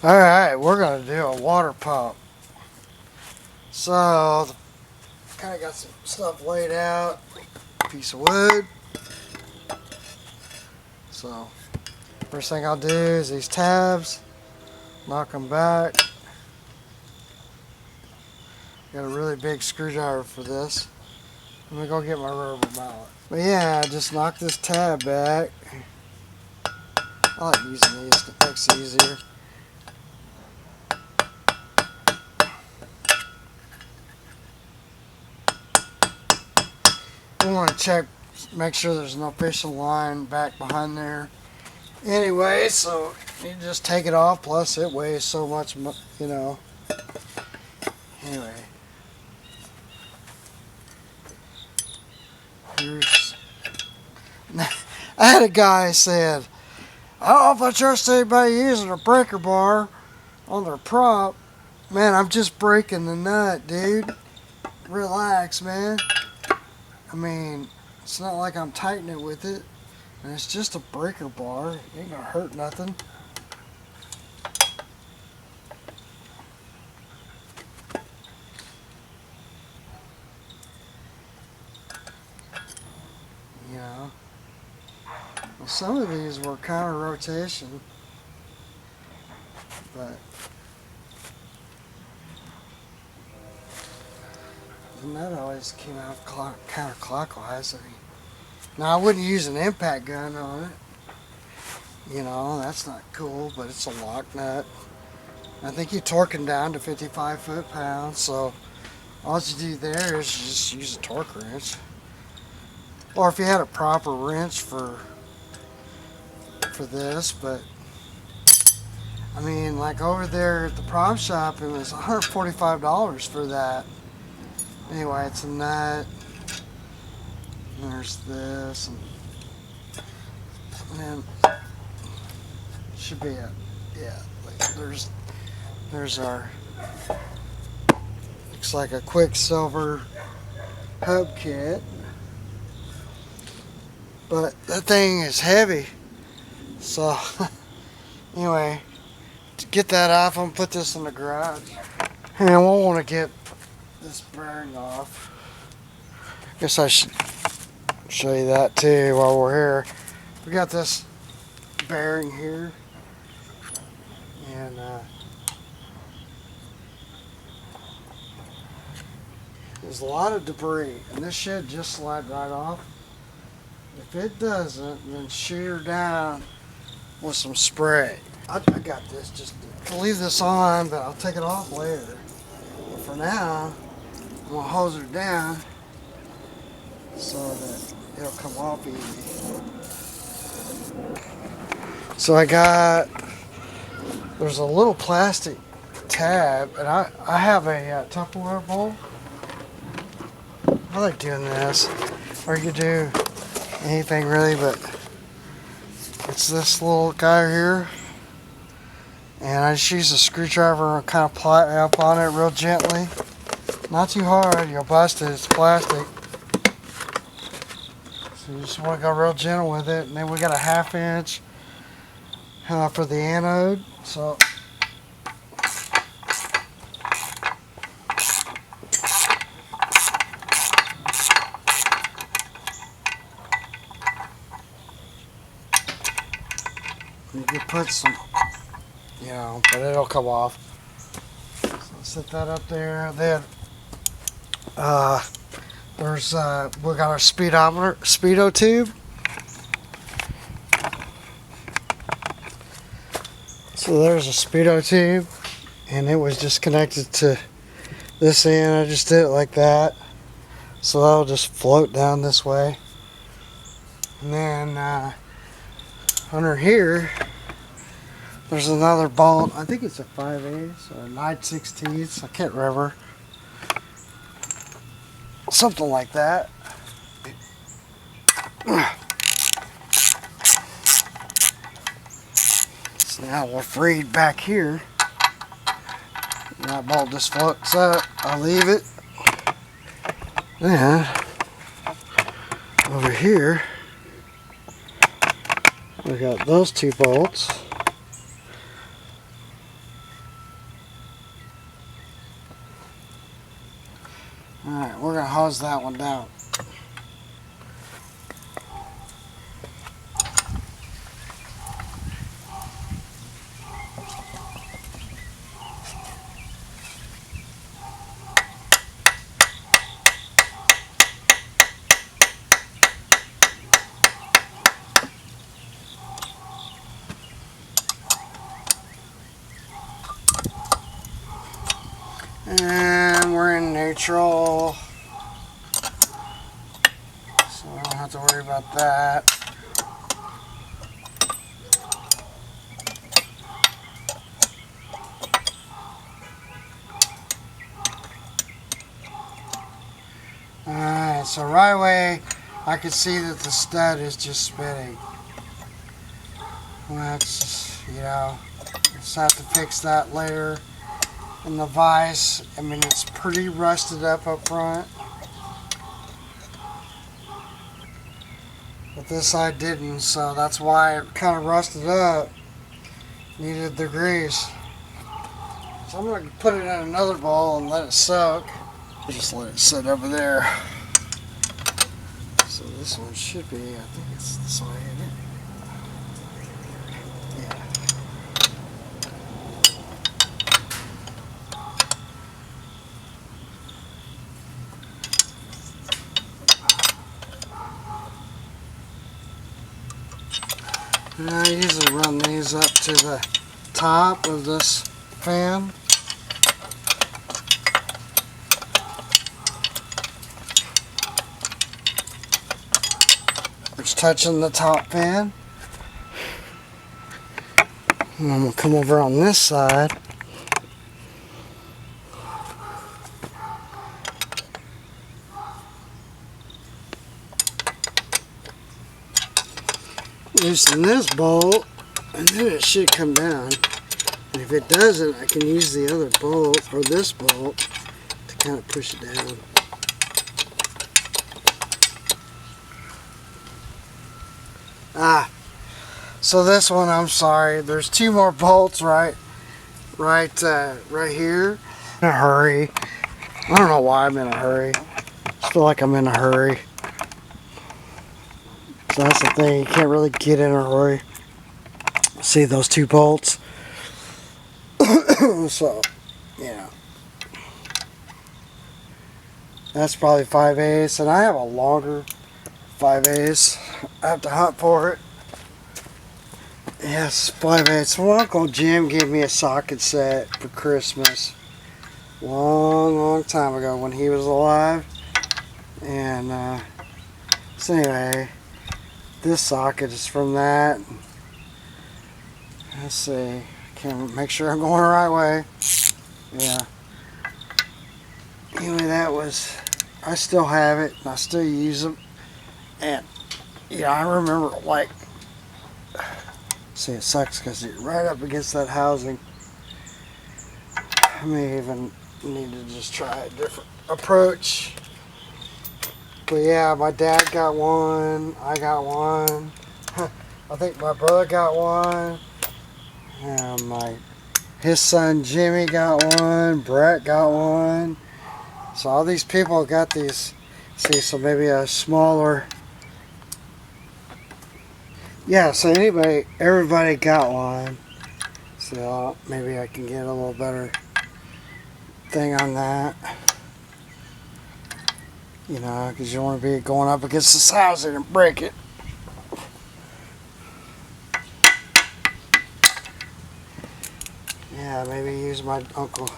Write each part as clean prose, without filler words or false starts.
Alright, we're going to do a water pump. So, kind of got some stuff laid out. Piece of wood. So, first thing I'll do is these tabs. Knock them back. Got a really big screwdriver for this. Let me go get my rubber mallet. But yeah, just knock this tab back. I like using these, it makes it easier. We want to check, make sure there's no fishing line back behind there. Anyway, so you just take it off, plus it weighs so much, you know. Anyway. Here's, I had a guy said, I don't know if I trust anybody using a breaker bar on their prop. Man, I'm just breaking the nut, dude. Relax, man. I mean, it's not like I'm tightening it with it. And it's just a breaker bar. It ain't gonna hurt nothing. You know. Well, some of these were counter rotation. But and that always came out counterclockwise. I mean, now I wouldn't use an impact gun on it. You know, that's not cool, but it's a lock nut. I think you torque them down to 55 foot-pounds, so all you do there is you just use a torque wrench. Or if you had a proper wrench for this, but I mean, like over there at the prop shop, it was $145 for that. Anyway, it's a nut. And there's this, and then should be it. Yeah, there's our, looks like a Quicksilver hub kit, but that thing is heavy. So anyway, to get that off, I'm gonna put this in the garage, and we'll want to get this bearing off. Guess I should show you that too while we're here. We got this bearing here, and there's a lot of debris, and this should just slide right off. If it doesn't, then shoot her down with some spray. I got this just to leave this on, but I'll take it off later. But for now, I'm gonna hose her down so that it'll come off easy. So there's a little plastic tab, and I have a Tupperware bowl. I like doing this, or you could do anything really, but it's this little guy here, and I just use a screwdriver and kind of pry up on it real gently. Not too hard, you'll bust it, it's plastic. So you just want to go real gentle with it. And then we got a 1/2 inch for the anode. So you can put some, you know, but it'll come off. So set that up there. Then there's we got our speedo tube. So there's a speedo tube, and it was just connected to this end. I just did it like that, so that'll just float down this way. And then under here, there's another bolt. I think it's a 5/8 or a 9/16. I can't remember. Something like that. So now we're freed back here. And that bolt just floats up. I leave it. Then over here, we got those two bolts. Alright, we're going to hose that one down. And we're in neutral, so I don't have to worry about that. Alright, so right away I can see that the stud is just spinning. Well, that's just, you know, just have to fix that later. And the vise, I mean, it's pretty rusted up front. But this side didn't, so that's why it kind of rusted up. Needed the grease. So I'm going to put it in another bowl and let it soak. Just let it sit over there. So this one should be, I think it's this way, isn't it? Yeah. And I usually run these up to the top of this fan. It's touching the top fan. And I'm going to come over on this side. Loosen this bolt, and then it should come down. And if it doesn't, I can use the other bolt, or this bolt, to kind of push it down. So this one, I'm sorry, there's two more bolts right here. In a hurry. I don't know why I'm in a hurry. I just feel like I'm in a hurry. So that's the thing, you can't really get in a hurry. See those two bolts? So, yeah. That's probably 5/8, and I have a longer 5/8. I have to hunt for it. Yes, 5/8. My Uncle Jim gave me a socket set for Christmas. Long time ago when he was alive. And, so anyway, this socket is from that. Let's see. Can't make sure I'm going the right way. Yeah. Anyway, that was, I still have it and I still use them. And yeah, I remember, like, see, it sucks because you're right up against that housing. I may even need to just try a different approach. But yeah, my dad got one, I got one, I think my brother got one, and his son Jimmy got one, Brett got one. So all these people got these. See, so maybe a smaller. Yeah, so everybody got one. So maybe I can get a little better thing on that. You know, because you don't want to be going up against this housing and break it. Yeah, maybe use my Uncle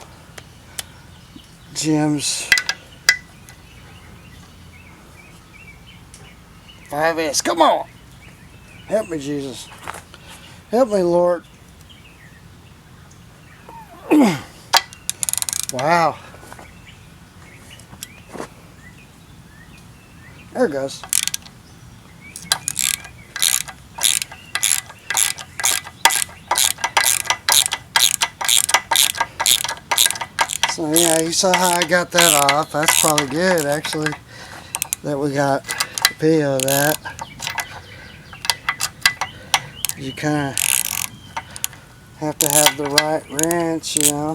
Jim's 5S. Come on! Help me, Jesus. Help me, Lord. Wow. There it goes. So yeah, you saw how I got that off. That's probably good, actually, that we got a video of that. You kind of have to have the right wrench, you know.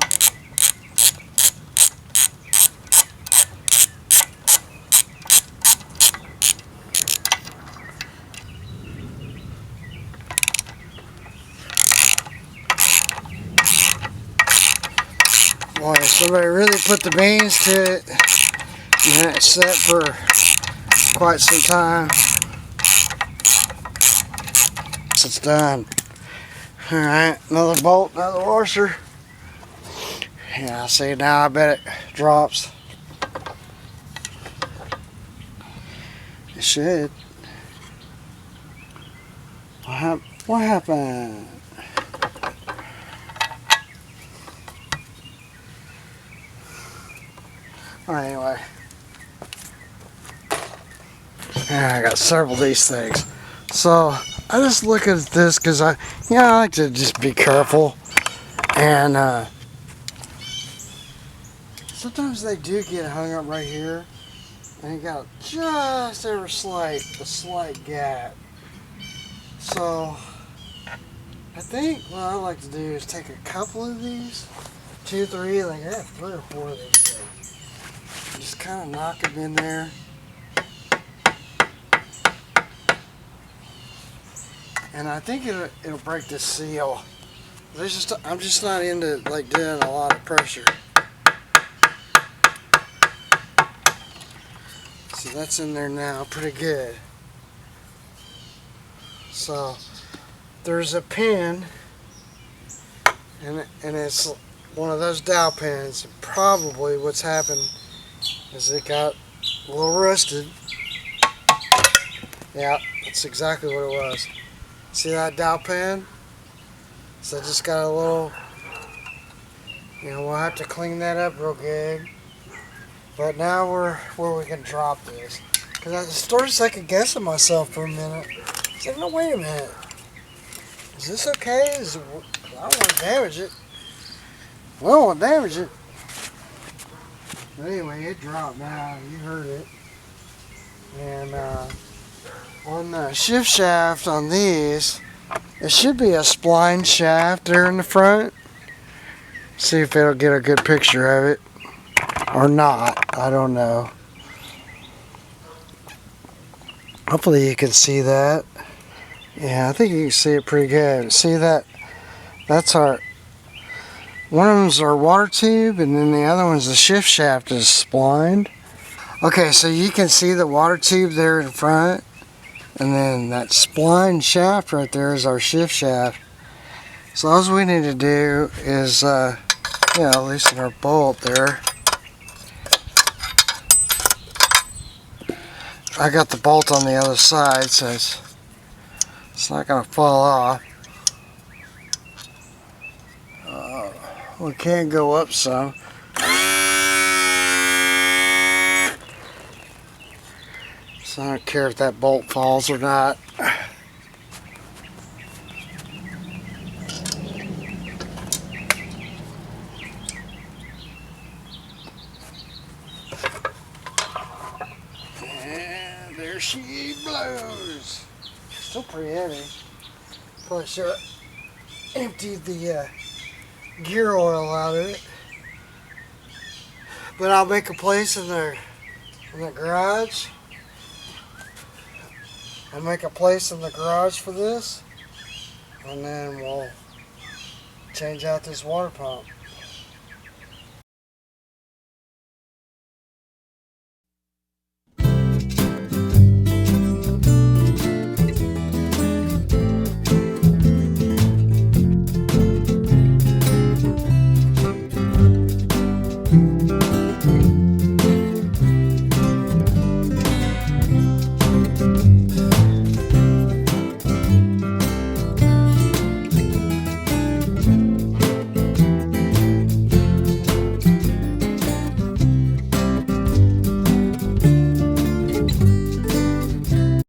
somebody really put the beans to it, and it's set for quite some time. So it's done. Alright, another bolt, another washer. Yeah, see, now I bet it drops. It should. What happened? Anyway. Yeah, I got several of these things. So I just look at this because I like to just be careful. And sometimes they do get hung up right here. And you got just a slight gap. So I think what I like to do is take a couple of these, 2, 3, like I have 3 or 4 of these things. Just kind of knock them in there. And I think it'll break this seal. I'm just not into like doing a lot of pressure. So that's in there now, pretty good. So there's a pin, and it's one of those dowel pins. Probably what's happened is it got a little rusted. Yeah, that's exactly what it was. See that dowel pin? So it just got a little, we'll have to clean that up real good. But now we're where we can drop this. Because I started second guessing myself for a minute. I said, no, wait a minute. Is this okay? I don't want to damage it. I don't want to damage it. But anyway, it dropped now. You heard it. And on the shift shaft on these, it should be a spline shaft there in the front. See if it'll get a good picture of it. Or not. I don't know. Hopefully you can see that. Yeah, I think you can see it pretty good. See that? That's one of them's our water tube, and then the other one's the shift shaft is splined. Okay, so you can see the water tube there in front, and then that spline shaft right there is our shift shaft. So all we need to do is, loosen our bolt there. I got the bolt on the other side, so it's not going to fall off. We can go up some. So I don't care if that bolt falls or not. And there she blows. Still pretty heavy. Probably should have emptied the gear oil out of it. But I'll make a place in the garage. I'll make a place in the garage for this, and then we'll change out this water pump.